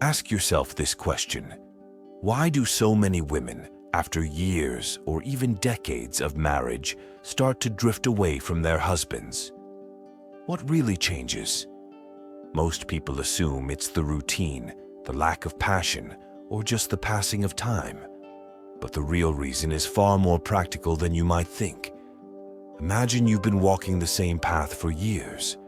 Ask yourself this question. Why do so many women, after years or even decades of marriage, start to drift away from their husbands? What really changes? Most people assume it's the routine, the lack of passion, or just the passing of time. But the real reason is far more practical than you might think. Imagine you've been walking the same path for years.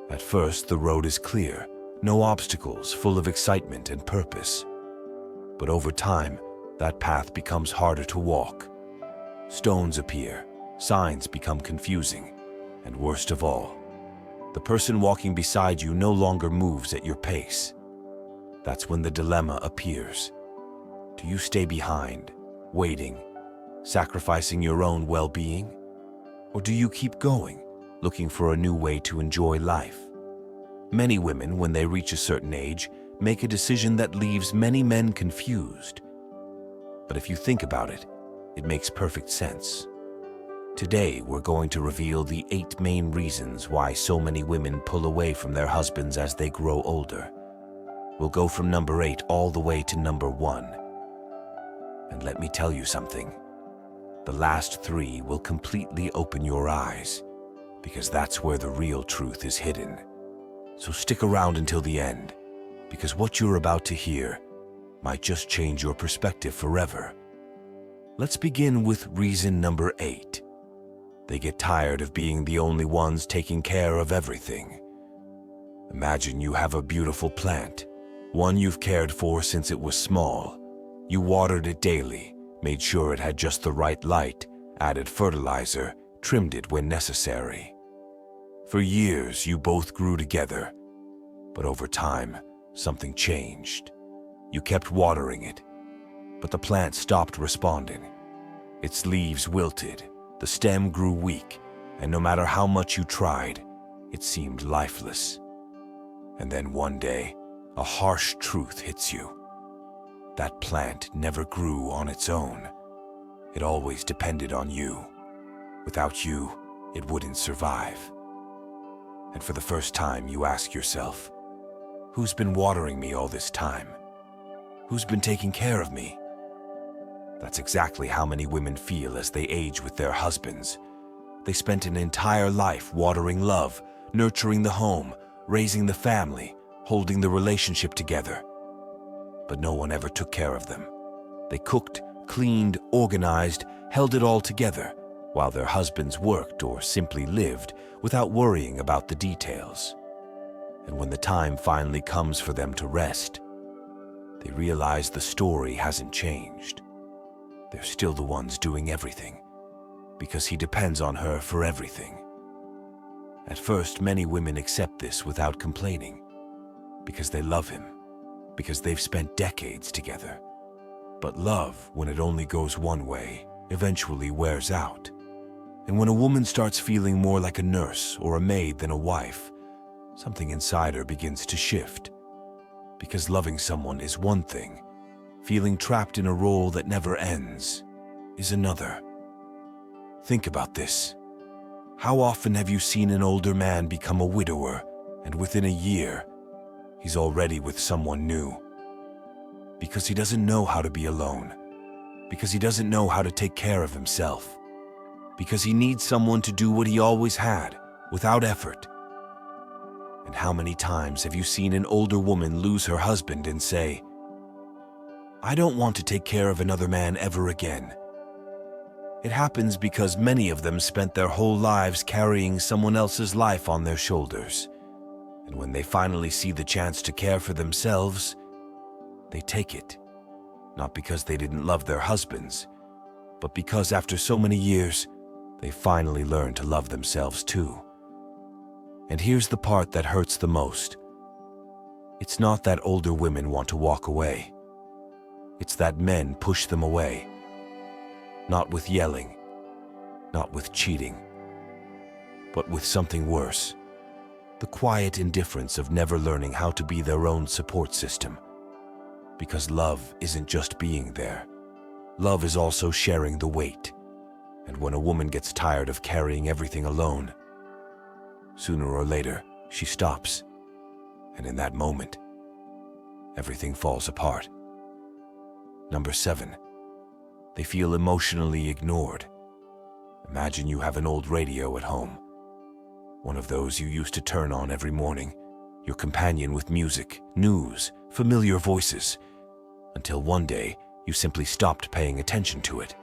At first, the road is clear, no obstacles, full of excitement and purpose. But over time, that path becomes harder to walk. Stones appear, signs become confusing, and worst of all, the person walking beside you no longer moves at your pace. That's when the dilemma appears. Do you stay behind, waiting, sacrificing your own well-being? Or do you keep going, looking for a new way to enjoy life? Many women, when they reach a certain age, make a decision that leaves many men confused. But if you think about it, it makes perfect sense. Today, we're going to reveal the 8 main reasons why so many women pull away from their husbands as they grow older. We'll go from number 8 all the way to number 1. And let me tell you something. The last 3 will completely open your eyes, because that's where the real truth is hidden. So stick around until the end, because what you're about to hear might just change your perspective forever. Let's begin with reason number 8. They get tired of being the only ones taking care of everything. Imagine you have a beautiful plant, one you've cared for since it was small. You watered it daily, made sure it had just the right light, added fertilizer, trimmed it when necessary. For years, you both grew together, but over time, something changed. You kept watering it, but the plant stopped responding. Its leaves wilted, the stem grew weak, and no matter how much you tried, it seemed lifeless. And then one day, a harsh truth hits you. That plant never grew on its own. It always depended on you. Without you, it wouldn't survive. And for the first time, you ask yourself, who's been watering me all this time? Who's been taking care of me? That's exactly how many women feel as they age with their husbands. They spent an entire life watering love, nurturing the home, raising the family, holding the relationship together. But no one ever took care of them. They cooked, cleaned, organized, held it all together, while their husbands worked or simply lived without worrying about the details. And when the time finally comes for them to rest, they realize the story hasn't changed. They're still the ones doing everything, because he depends on her for everything. At first, many women accept this without complaining, because they love him, because they've spent decades together. But love, when it only goes one way, eventually wears out. And when a woman starts feeling more like a nurse or a maid than a wife, something inside her begins to shift. Because loving someone is one thing, feeling trapped in a role that never ends is another. Think about this. How often have you seen an older man become a widower, and within a year, he's already with someone new? Because he doesn't know how to be alone. Because he doesn't know how to take care of himself. Because he needs someone to do what he always had, without effort. And how many times have you seen an older woman lose her husband and say, I don't want to take care of another man ever again? It happens because many of them spent their whole lives carrying someone else's life on their shoulders. And when they finally see the chance to care for themselves, they take it. Not because they didn't love their husbands, but because after so many years, they finally learned to love themselves too. And here's the part that hurts the most. It's not that older women want to walk away. It's that men push them away. Not with yelling, not with cheating, but with something worse. The quiet indifference of never learning how to be their own support system. Because love isn't just being there. Love is also sharing the weight. And when a woman gets tired of carrying everything alone, sooner or later, she stops. And in that moment, everything falls apart. Number 7. They feel emotionally ignored. Imagine you have an old radio at home. One of those you used to turn on every morning, your companion with music, news, familiar voices, until one day you simply stopped paying attention to it.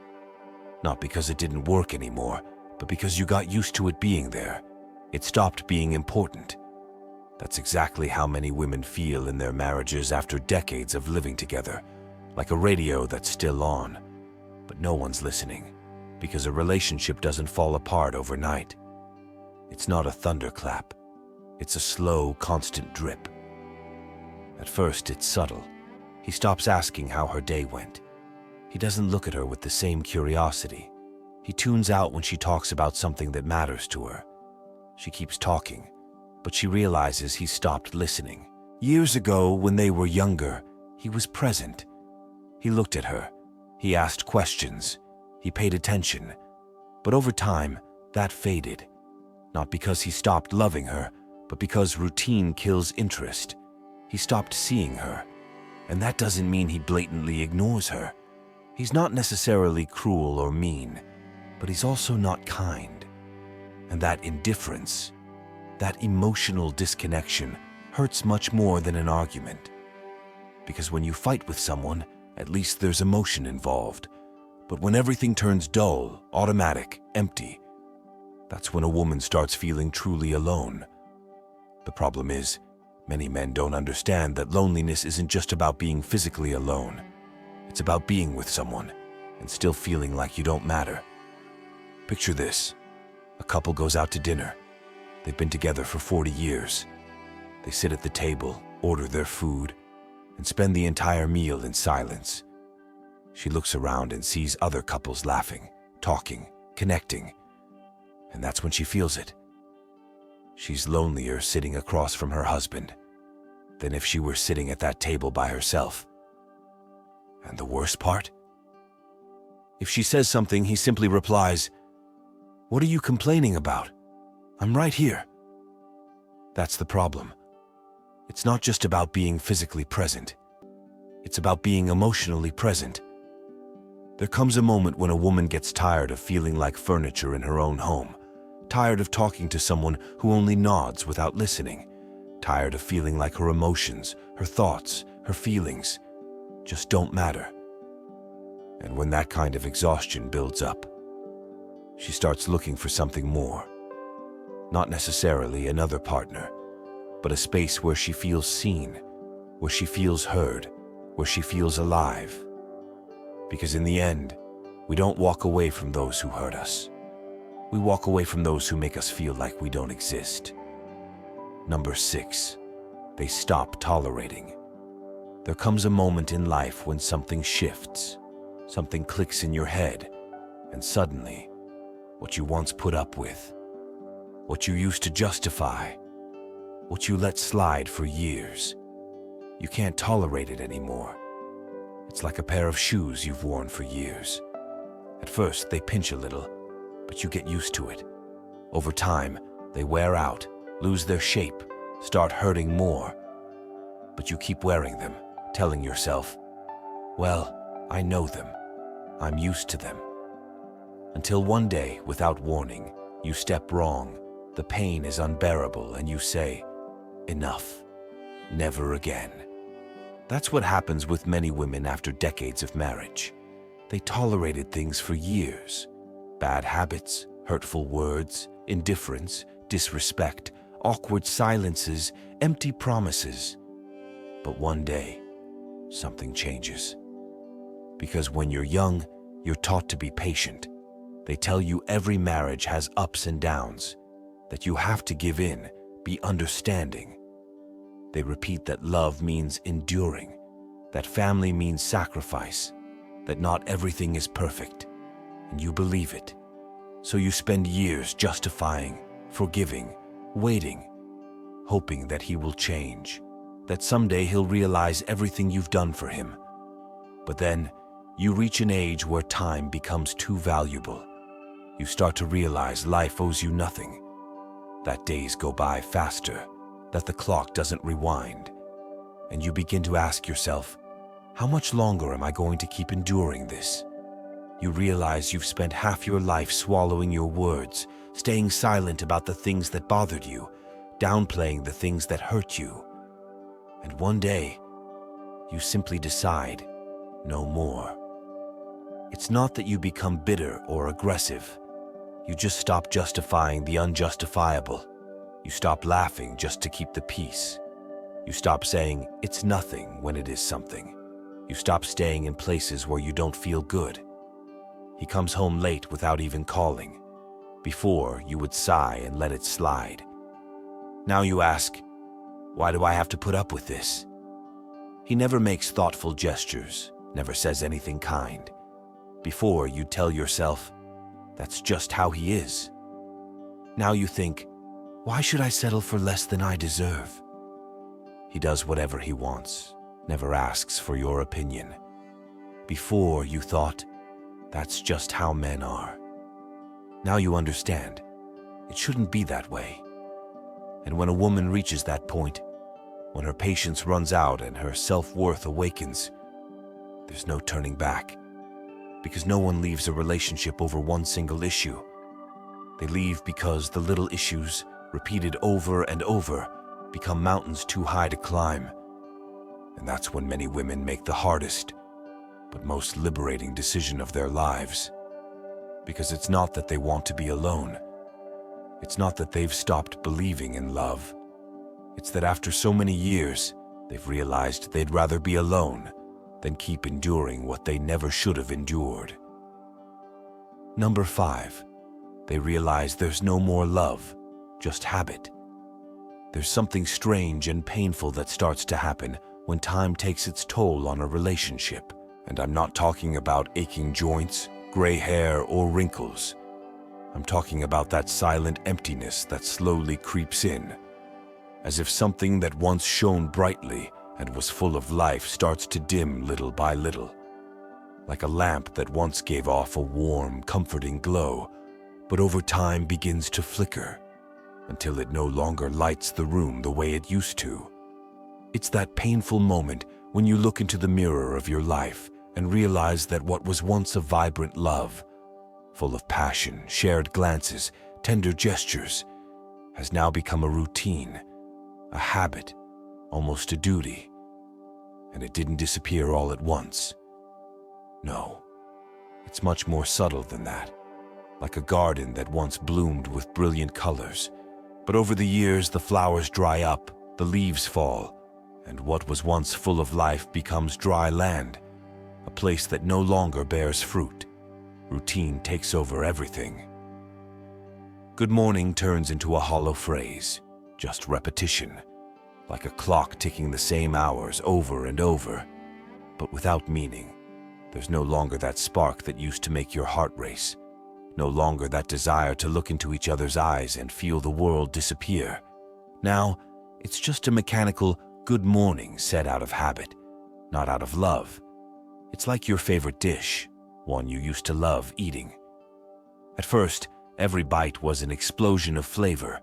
Not because it didn't work anymore, but because you got used to it being there. It stopped being important. That's exactly how many women feel in their marriages after decades of living together, like a radio that's still on, but no one's listening, because a relationship doesn't fall apart overnight. It's not a thunderclap. It's a slow, constant drip. At first, it's subtle. He stops asking how her day went. He doesn't look at her with the same curiosity. He tunes out when she talks about something that matters to her. She keeps talking, but she realizes he stopped listening. Years ago, when they were younger, he was present. He looked at her. He asked questions. He paid attention. But over time, that faded. Not because he stopped loving her, but because routine kills interest. He stopped seeing her. And that doesn't mean he blatantly ignores her. He's not necessarily cruel or mean, but he's also not kind. And that indifference, that emotional disconnection, hurts much more than an argument. Because when you fight with someone, at least there's emotion involved. But when everything turns dull, automatic, empty, that's when a woman starts feeling truly alone. The problem is, many men don't understand that loneliness isn't just about being physically alone. It's about being with someone and still feeling like you don't matter. Picture this. A couple goes out to dinner. They've been together for 40 years. They sit at the table, order their food, and spend the entire meal in silence. She looks around and sees other couples laughing, talking, connecting. And that's when she feels it. She's lonelier sitting across from her husband than if she were sitting at that table by herself. And the worst part? If she says something, he simply replies, "What are you complaining about? I'm right here." That's the problem. It's not just about being physically present. It's about being emotionally present. There comes a moment when a woman gets tired of feeling like furniture in her own home, tired of talking to someone who only nods without listening, tired of feeling like her emotions, her thoughts, her feelings just don't matter. And when that kind of exhaustion builds up, she starts looking for something more. Not necessarily another partner, but a space where she feels seen, where she feels heard, where she feels alive. Because in the end, we don't walk away from those who hurt us. We walk away from those who make us feel like we don't exist. Number 6, they stop tolerating. There comes a moment in life when something shifts, something clicks in your head, and suddenly, what you once put up with, what you used to justify, what you let slide for years, you can't tolerate it anymore. It's like a pair of shoes you've worn for years. At first, they pinch a little, but you get used to it. Over time, they wear out, lose their shape, start hurting more. But you keep wearing them, telling yourself, "Well, I know them. I'm used to them." Until one day, without warning, you step wrong, the pain is unbearable, and you say, "Enough. Never again." That's what happens with many women after decades of marriage. They tolerated things for years. Bad habits, hurtful words, indifference, disrespect, awkward silences, empty promises. But one day, something changes. Because when you're young, you're taught to be patient. They tell you every marriage has ups and downs, that you have to give in, be understanding. They repeat that love means enduring, that family means sacrifice, that not everything is perfect, and you believe it. So you spend years justifying, forgiving, waiting, hoping that he will change, that someday he'll realize everything you've done for him. But then, you reach an age where time becomes too valuable. You start to realize life owes you nothing, that days go by faster, that the clock doesn't rewind, and you begin to ask yourself, how much longer am I going to keep enduring this? You realize you've spent half your life swallowing your words, staying silent about the things that bothered you, downplaying the things that hurt you. And one day, you simply decide, no more. It's not that you become bitter or aggressive. You just stop justifying the unjustifiable. You stop laughing just to keep the peace. You stop saying, it's nothing when it is something. You stop staying in places where you don't feel good. He comes home late without even calling. Before, you would sigh and let it slide. Now you ask, why do I have to put up with this? He never makes thoughtful gestures, never says anything kind. Before, you'd tell yourself, that's just how he is. Now you think, why should I settle for less than I deserve? He does whatever he wants, never asks for your opinion. Before, you thought, that's just how men are. Now you understand, it shouldn't be that way. And when a woman reaches that point, when her patience runs out and her self-worth awakens, there's no turning back. Because no one leaves a relationship over one single issue. They leave because the little issues, repeated over and over, become mountains too high to climb. And that's when many women make the hardest, but most liberating decision of their lives. Because it's not that they want to be alone. It's not that they've stopped believing in love. It's that after so many years, they've realized they'd rather be alone than keep enduring what they never should have endured. Number 5, they realize there's no more love, just habit. There's something strange and painful that starts to happen when time takes its toll on a relationship. And I'm not talking about aching joints, gray hair, or wrinkles. I'm talking about that silent emptiness that slowly creeps in, as if something that once shone brightly and was full of life starts to dim little by little. Like a lamp that once gave off a warm, comforting glow, but over time begins to flicker, until it no longer lights the room the way it used to. It's that painful moment when you look into the mirror of your life and realize that what was once a vibrant love, full of passion, shared glances, tender gestures, has now become a routine, a habit, almost a duty. And it didn't disappear all at once. No, it's much more subtle than that, like a garden that once bloomed with brilliant colors. But over the years, the flowers dry up, the leaves fall, and what was once full of life becomes dry land, a place that no longer bears fruit. Routine takes over everything. Good morning turns into a hollow phrase, just repetition, like a clock ticking the same hours over and over, but without meaning. There's no longer that spark that used to make your heart race, no longer that desire to look into each other's eyes and feel the world disappear. Now, it's just a mechanical good morning said out of habit, not out of love. It's like your favorite dish, one you used to love eating. At first, every bite was an explosion of flavor,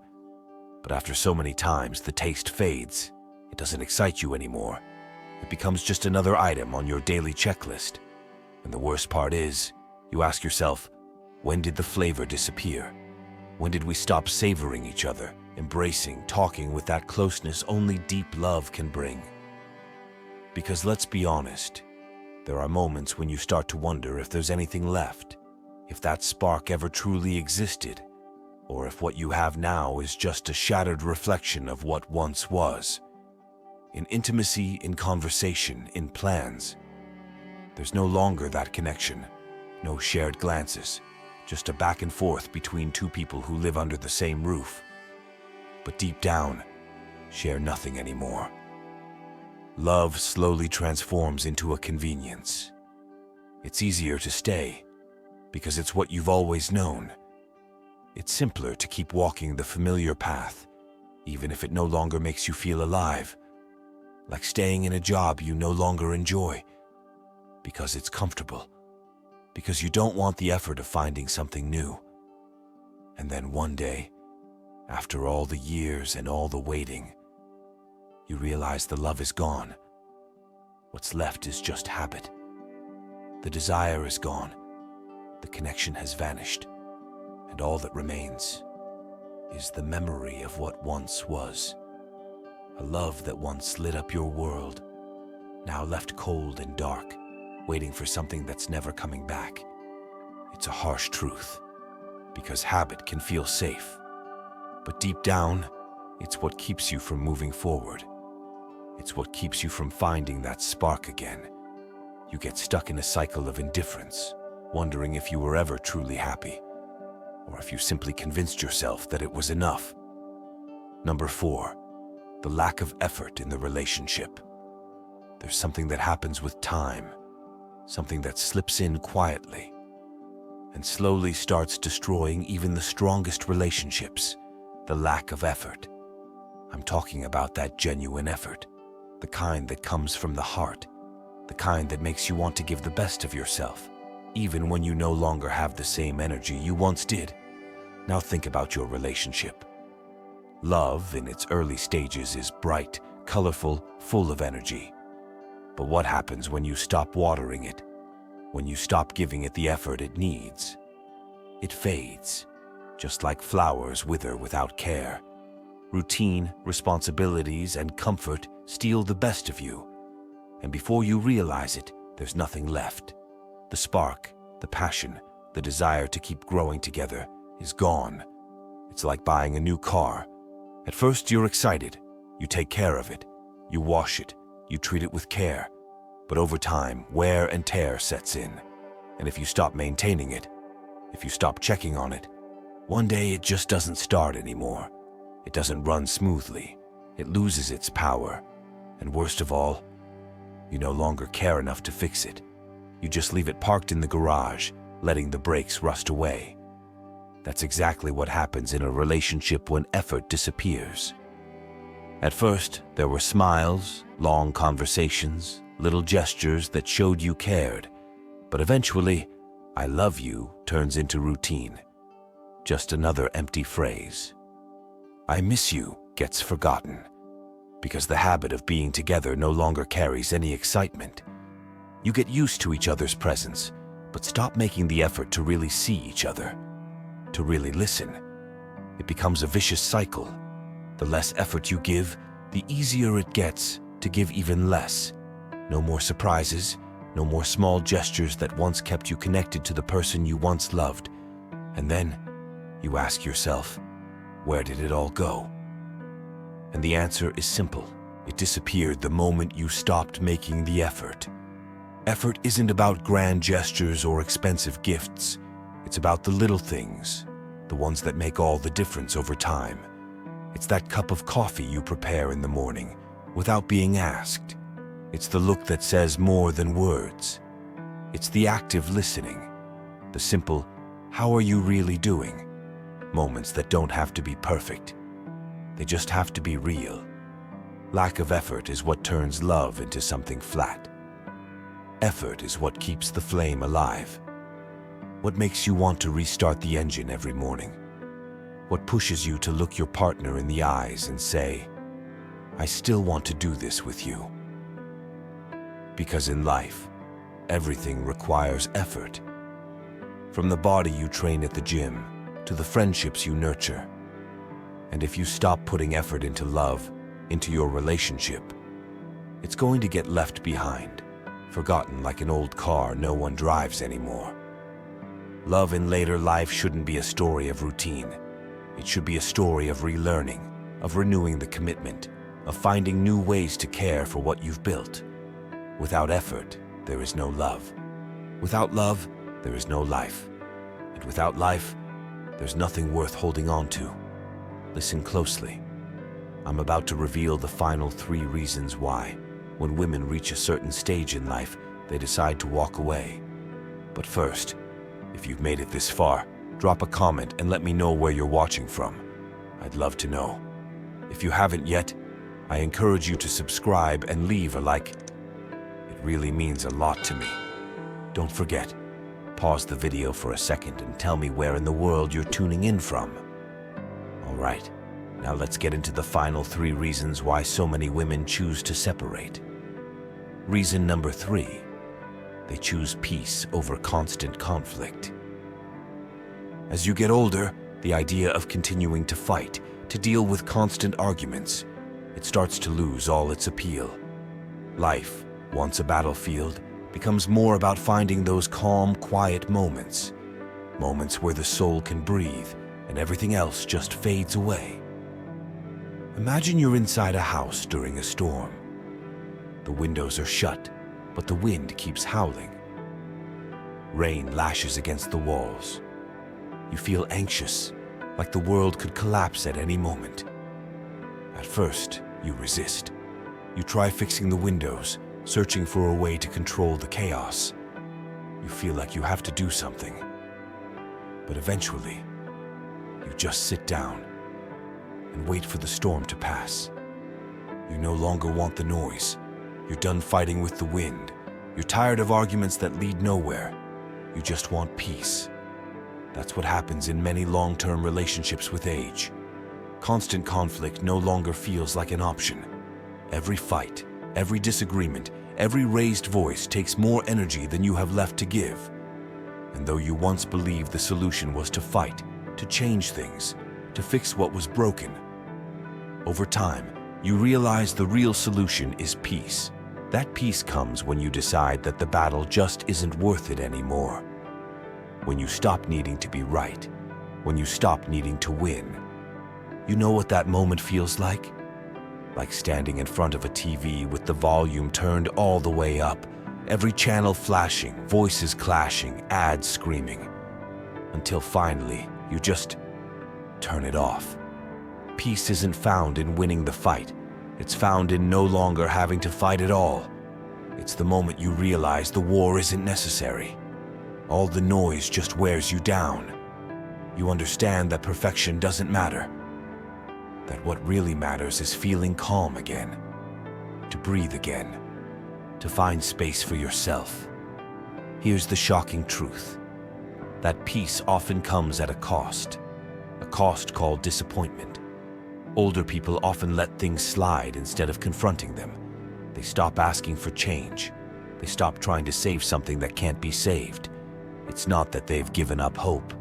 but after so many times, the taste fades. It doesn't excite you anymore. It becomes just another item on your daily checklist. And the worst part is, you ask yourself, when did the flavor disappear? When did we stop savoring each other, embracing, talking with that closeness only deep love can bring? Because let's be honest, there are moments when you start to wonder if there's anything left, if that spark ever truly existed, or if what you have now is just a shattered reflection of what once was. In intimacy, in conversation, in plans, there's no longer that connection, no shared glances, just a back and forth between two people who live under the same roof, but deep down, share nothing anymore. Love slowly transforms into a convenience. It's easier to stay, because it's what you've always known. It's simpler to keep walking the familiar path, even if it no longer makes you feel alive. Like staying in a job you no longer enjoy, because it's comfortable, because you don't want the effort of finding something new. And then one day, after all the years and all the waiting, you realize the love is gone. What's left is just habit. The desire is gone. The connection has vanished. And all that remains is the memory of what once was. A love that once lit up your world, now left cold and dark, waiting for something that's never coming back. It's a harsh truth, because habit can feel safe. But deep down, it's what keeps you from moving forward. It's what keeps you from finding that spark again. You get stuck in a cycle of indifference, wondering if you were ever truly happy, or if you simply convinced yourself that it was enough. Number 4, the lack of effort in the relationship. There's something that happens with time, something that slips in quietly and slowly starts destroying even the strongest relationships: the lack of effort. I'm talking about that genuine effort, the kind that comes from the heart, the kind that makes you want to give the best of yourself, even when you no longer have the same energy you once did. Now think about your relationship. Love, in its early stages, is bright, colorful, full of energy. But what happens when you stop watering it? When you stop giving it the effort it needs? It fades, just like flowers wither without care. Routine, responsibilities, and comfort steal the best of you. And before you realize it, there's nothing left. The spark, the passion, the desire to keep growing together is gone. It's like buying a new car. At first you're excited. You take care of it. You wash it. You treat it with care. But over time, wear and tear sets in. And if you stop maintaining it, if you stop checking on it, one day it just doesn't start anymore. It doesn't run smoothly. It loses its power. And worst of all, you no longer care enough to fix it. You just leave it parked in the garage, letting the brakes rust away. That's exactly what happens in a relationship when effort disappears. At first, there were smiles, long conversations, little gestures that showed you cared. But eventually, "I love you" turns into routine. Just another empty phrase. "I miss you" gets forgotten, because the habit of being together no longer carries any excitement. You get used to each other's presence, but stop making the effort to really see each other, to really listen. It becomes a vicious cycle. The less effort you give, the easier it gets to give even less. No more surprises, no more small gestures that once kept you connected to the person you once loved. And then you ask yourself, where did it all go? And the answer is simple. It disappeared the moment you stopped making the effort. Effort isn't about grand gestures or expensive gifts. It's about the little things, the ones that make all the difference over time. It's that cup of coffee you prepare in the morning without being asked. It's the look that says more than words. It's the active listening, the simple, "How are you really doing?" moments that don't have to be perfect. They just have to be real. Lack of effort is what turns love into something flat. Effort is what keeps the flame alive. What makes you want to restart the engine every morning? What pushes you to look your partner in the eyes and say, "I still want to do this with you"? Because in life, everything requires effort. From the body you train at the gym, to the friendships you nurture. And if you stop putting effort into love, into your relationship, it's going to get left behind, forgotten like an old car no one drives anymore. Love in later life shouldn't be a story of routine. It should be a story of relearning, of renewing the commitment, of finding new ways to care for what you've built. Without effort, there is no love. Without love, there is no life. And without life, there's nothing worth holding on to. Listen closely. I'm about to reveal the final 3 reasons why, when women reach a certain stage in life, they decide to walk away. But first, if you've made it this far, drop a comment and let me know where you're watching from. I'd love to know. If you haven't yet, I encourage you to subscribe and leave a like. It really means a lot to me. Don't forget, pause the video for a second and tell me where in the world you're tuning in from. All right, Now let's get into the final 3 reasons why so many women choose to separate. Reason number 3, they choose peace over constant conflict. As you get older, the idea of continuing to fight, to deal with constant arguments, it starts to lose all its appeal. Life, once a battlefield, becomes more about finding those calm, quiet moments. Moments where the soul can breathe and everything else just fades away. Imagine you're inside a house during a storm. The windows are shut, but the wind keeps howling. Rain lashes against the walls. You feel anxious, like the world could collapse at any moment. At first, you resist. You try fixing the windows, searching for a way to control the chaos. You feel like you have to do something. But eventually, you just sit down and wait for the storm to pass. You no longer want the noise. You're done fighting with the wind. You're tired of arguments that lead nowhere. You just want peace. That's what happens in many long-term relationships with age. Constant conflict no longer feels like an option. Every fight, every disagreement, every raised voice takes more energy than you have left to give. And though you once believed the solution was to fight, to change things, to fix what was broken, over time, you realize the real solution is peace. That peace comes when you decide that the battle just isn't worth it anymore. When you stop needing to be right, when you stop needing to win. You know what that moment feels like? Like standing in front of a TV with the volume turned all the way up, every channel flashing, voices clashing, ads screaming, until finally you just turn it off. Peace isn't found in winning the fight. It's found in no longer having to fight at all. It's the moment you realize the war isn't necessary. All the noise just wears you down. You understand that perfection doesn't matter. That what really matters is feeling calm again, to breathe again, to find space for yourself. Here's the shocking truth. That peace often comes at a cost called disappointment. Older people often let things slide instead of confronting them. They stop asking for change. They stop trying to save something that can't be saved. It's not that they've given up hope.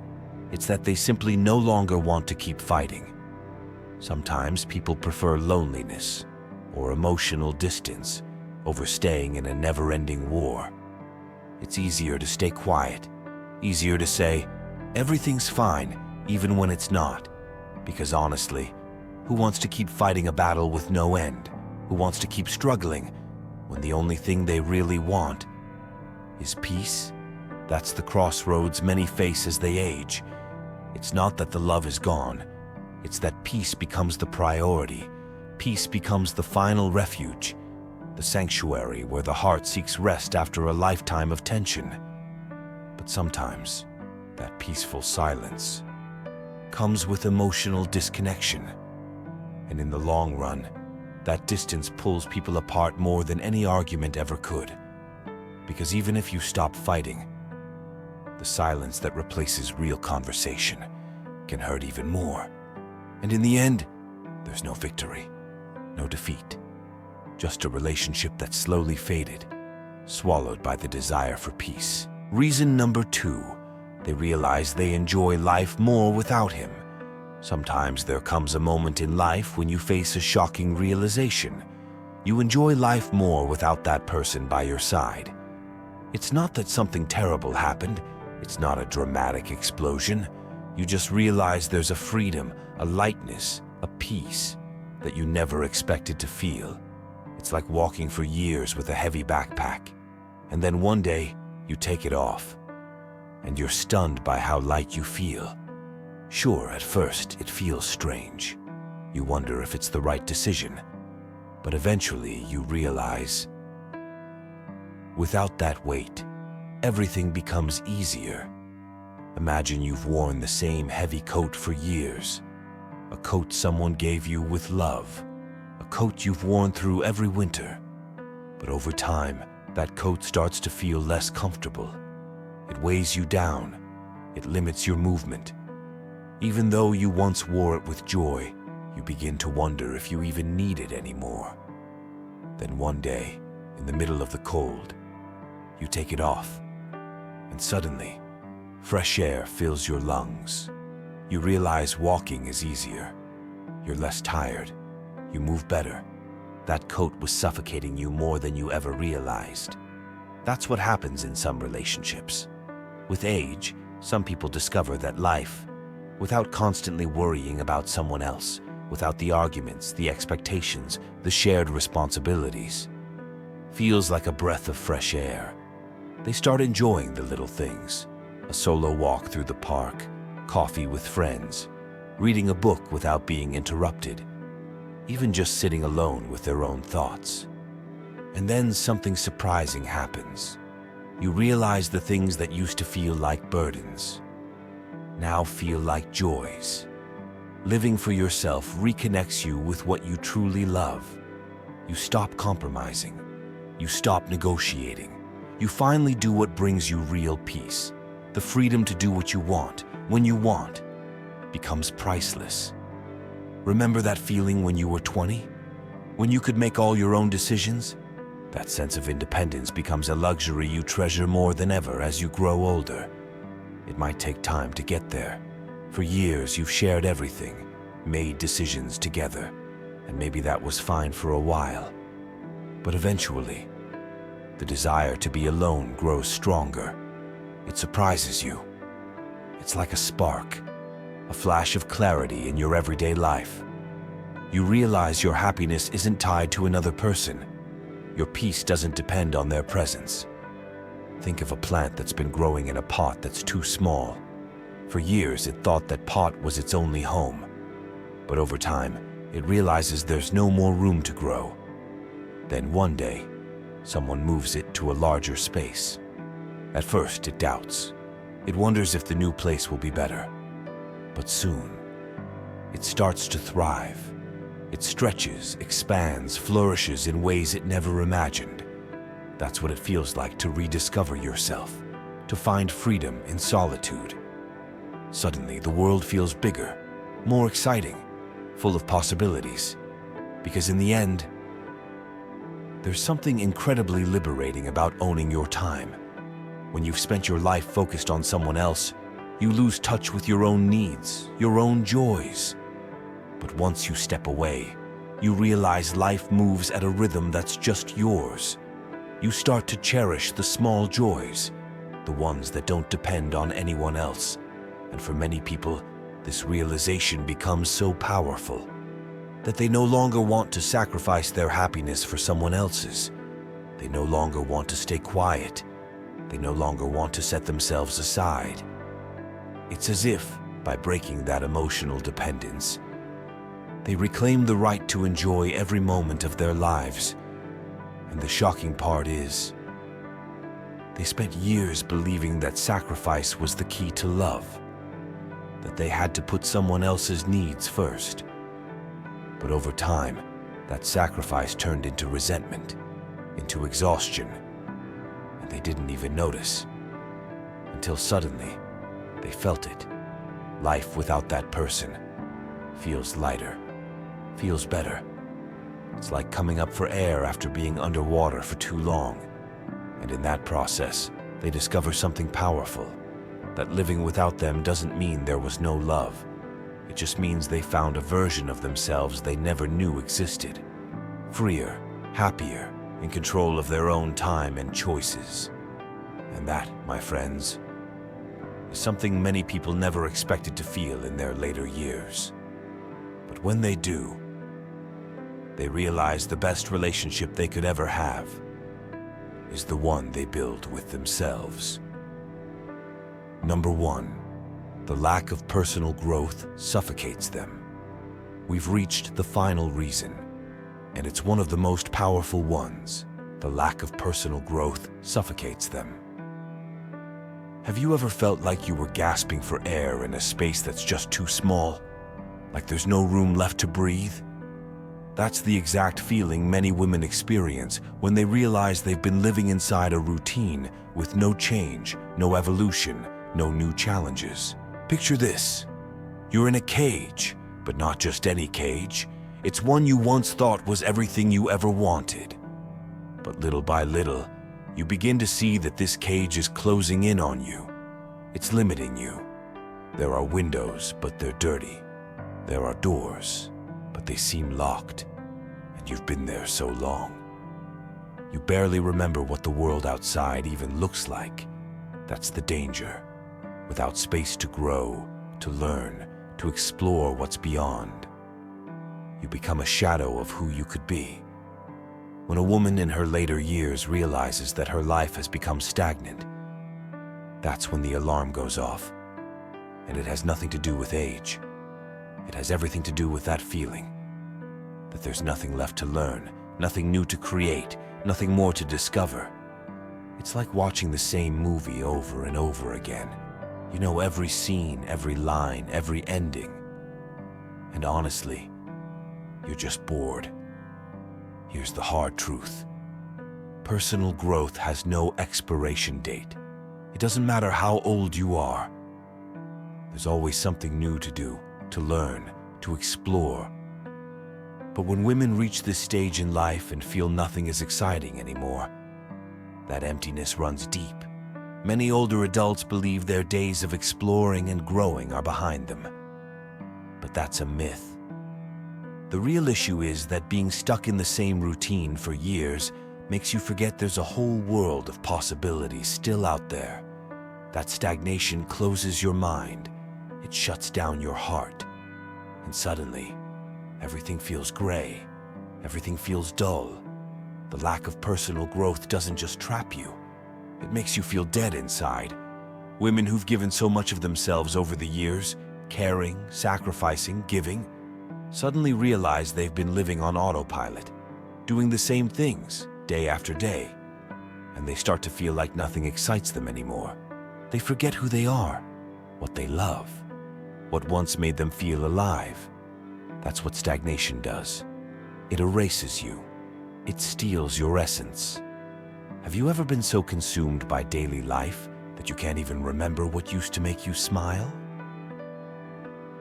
It's that they simply no longer want to keep fighting. Sometimes people prefer loneliness or emotional distance over staying in a never-ending war. It's easier to stay quiet, easier to say, everything's fine, even when it's not. Because honestly, who wants to keep fighting a battle with no end? Who wants to keep struggling when the only thing they really want is peace? That's the crossroads many face as they age. It's not that the love is gone. It's that peace becomes the priority. Peace becomes the final refuge, the sanctuary where the heart seeks rest after a lifetime of tension. But sometimes, that peaceful silence comes with emotional disconnection. And in the long run, that distance pulls people apart more than any argument ever could. Because even if you stop fighting, the silence that replaces real conversation can hurt even more. And in the end, there's no victory, no defeat. Just a relationship that slowly faded, swallowed by the desire for peace. Reason number 2, they realize they enjoy life more without him. Sometimes there comes a moment in life when you face a shocking realization. You enjoy life more without that person by your side. It's not that something terrible happened. It's not a dramatic explosion. You just realize there's a freedom, a lightness, a peace that you never expected to feel. It's like walking for years with a heavy backpack, and then one day you take it off, and you're stunned by how light you feel. Sure, at first it feels strange. You wonder if it's the right decision, but eventually you realize, without that weight, everything becomes easier. Imagine you've worn the same heavy coat for years, a coat someone gave you with love, a coat you've worn through every winter. But over time, that coat starts to feel less comfortable. It weighs you down. It limits your movement. Even though you once wore it with joy, You begin to wonder if you even need it anymore. Then one day, in the middle of the cold, you take it off, and suddenly, fresh air fills your lungs. You realize walking is easier. You're less tired. You move better. That coat was suffocating you more than you ever realized. That's what happens in some relationships. With age, some people discover that life, without constantly worrying about someone else, without the arguments, the expectations, the shared responsibilities, feels like a breath of fresh air. They start enjoying the little things: a solo walk through the park, coffee with friends, reading a book without being interrupted, even just sitting alone with their own thoughts. And then something surprising happens. You realize the things that used to feel like burdens now feel like joys. Living for yourself reconnects you with what you truly love. You stop compromising. You stop negotiating. You finally do what brings you real peace. The freedom to do what you want, when you want, becomes priceless. Remember that feeling when you were 20? When you could make all your own decisions? That sense of independence becomes a luxury you treasure more than ever as you grow older. It might take time to get there. For years, you've shared everything, made decisions together, and maybe that was fine for a while. But eventually, the desire to be alone grows stronger. It surprises you. It's like a spark, a flash of clarity in your everyday life. You realize your happiness isn't tied to another person. Your peace doesn't depend on their presence. Think of a plant that's been growing in a pot that's too small. For years, it thought that pot was its only home. But over time, it realizes there's no more room to grow. Then one day, someone moves it to a larger space. At first, it doubts. It wonders if the new place will be better. But soon, it starts to thrive. It stretches, expands, flourishes in ways it never imagined. That's what it feels like to rediscover yourself, to find freedom in solitude. Suddenly, the world feels bigger, more exciting, full of possibilities. Because in the end, there's something incredibly liberating about owning your time. When you've spent your life focused on someone else, you lose touch with your own needs, your own joys. But once you step away, you realize life moves at a rhythm that's just yours. You start to cherish the small joys, the ones that don't depend on anyone else. And for many people, this realization becomes so powerful that they no longer want to sacrifice their happiness for someone else's. They no longer want to stay quiet. They no longer want to set themselves aside. It's as if, by breaking that emotional dependence, they reclaim the right to enjoy every moment of their lives. And the shocking part is, they spent years believing that sacrifice was the key to love, that they had to put someone else's needs first. But over time, that sacrifice turned into resentment, into exhaustion, and they didn't even notice. Until suddenly, they felt it. Life without that person feels lighter, feels better. It's like coming up for air after being underwater for too long. And in that process, they discover something powerful, that living without them doesn't mean there was no love. It just means they found a version of themselves they never knew existed. Freer, happier, in control of their own time and choices. And that, my friends, is something many people never expected to feel in their later years. But when they do, they realize the best relationship they could ever have is the one they build with themselves. Number 1, the lack of personal growth suffocates them. We've reached the final reason, and it's one of the most powerful ones. The lack of personal growth suffocates them. Have you ever felt like you were gasping for air in a space that's just too small? Like there's no room left to breathe? That's the exact feeling many women experience when they realize they've been living inside a routine with no change, no evolution, no new challenges. Picture this. You're in a cage, but But not just any cage. It's one you once thought was everything you ever wanted. But little by little, you begin to see that this cage is closing in on you. It's limiting you. There are windows, but they're dirty. There are doors, but they seem locked. And you've been there so long. You barely remember what the world outside even looks like. That's the danger. Without space to grow, to learn, to explore what's beyond, you become a shadow of who you could be. When a woman in her later years realizes that her life has become stagnant, that's when the alarm goes off. And it has nothing to do with age. It has everything to do with that feeling that there's nothing left to learn, nothing new to create, nothing more to discover. It's like watching the same movie over and over again. You know every scene, every line, every ending. And honestly, you're just bored. Here's the hard truth. Personal growth has no expiration date. It doesn't matter how old you are. There's always something new to do, to learn, to explore. But when women reach this stage in life and feel nothing is exciting anymore, that emptiness runs deep. Many older adults believe their days of exploring and growing are behind them. But that's a myth. The real issue is that being stuck in the same routine for years makes you forget there's a whole world of possibilities still out there. That stagnation closes your mind. It shuts down your heart. And suddenly, everything feels gray. Everything feels dull. The lack of personal growth doesn't just trap you. It makes you feel dead inside. Women who've given so much of themselves over the years, caring, sacrificing, giving, suddenly realize they've been living on autopilot, doing the same things day after day. And they start to feel like nothing excites them anymore. They forget who they are, what they love, what once made them feel alive. That's what stagnation does. It erases you. It steals your essence. Have you ever been so consumed by daily life that you can't even remember what used to make you smile?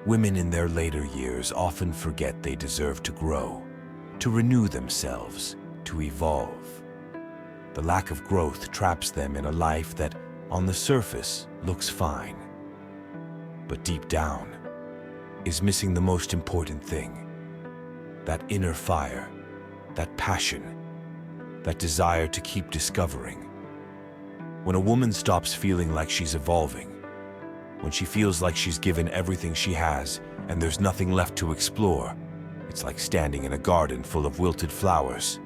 Women in their later years often forget they deserve to grow, to renew themselves, to evolve. The lack of growth traps them in a life that, on the surface, looks fine, but deep down is missing the most important thing. That inner fire, that passion, that desire to keep discovering. When a woman stops feeling like she's evolving, when she feels like she's given everything she has and there's nothing left to explore, it's like standing in a garden full of wilted flowers.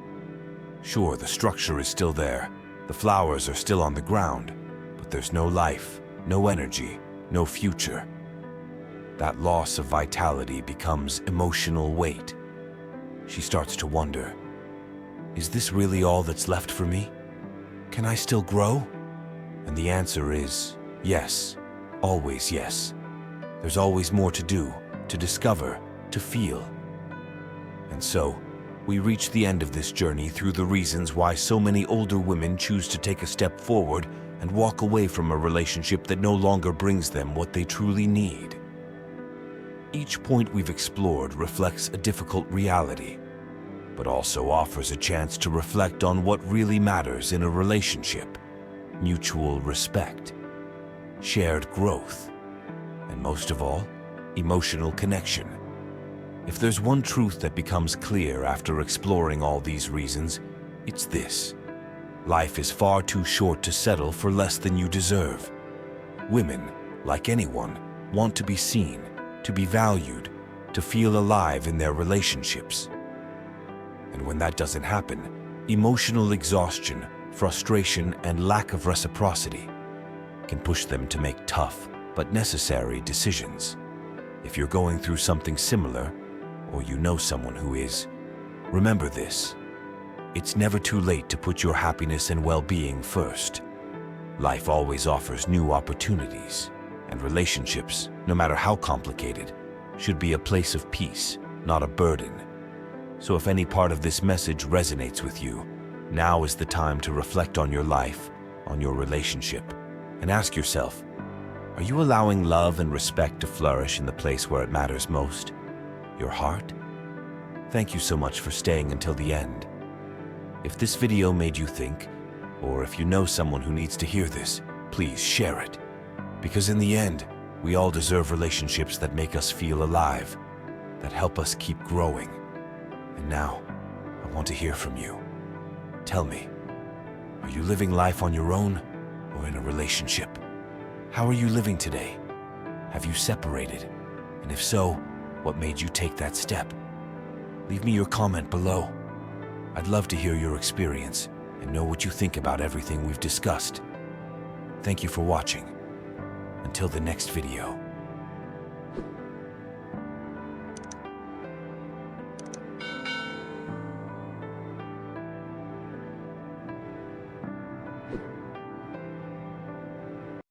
Sure, the structure is still there, the flowers are still on the ground, but there's no life, no energy, no future. That loss of vitality becomes emotional weight. She starts to wonder, is this really all that's left for me? Can I still grow? And the answer is yes, always yes. There's always more to do, to discover, to feel. And so, we reach the end of this journey through the reasons why so many older women choose to take a step forward and walk away from a relationship that no longer brings them what they truly need. Each point we've explored reflects a difficult reality, but also offers a chance to reflect on what really matters in a relationship: mutual respect, shared growth, and most of all, emotional connection. If there's one truth that becomes clear after exploring all these reasons, it's this: life is far too short to settle for less than you deserve. Women, like anyone, want to be seen, to be valued, to feel alive in their relationships. And when that doesn't happen, emotional exhaustion, frustration, and lack of reciprocity can push them to make tough but necessary decisions. If you're going through something similar, or you know someone who is, remember this: it's never too late to put your happiness and well-being first. Life always offers new opportunities, and relationships, no matter how complicated, should be a place of peace, not a burden. So if any part of this message resonates with you, now is the time to reflect on your life, on your relationship, and ask yourself, are you allowing love and respect to flourish in the place where it matters most? your heart? Thank you so much for staying until the end. If this video made you think, or if you know someone who needs to hear this, please share it. Because in the end, we all deserve relationships that make us feel alive, that help us keep growing. And now, I want to hear from you. Tell me, are you living life on your own or in a relationship? How are you living today? Have you separated? And if so, what made you take that step? Leave me your comment below. I'd love to hear your experience and know what you think about everything we've discussed. Thank you for watching. Until the next video.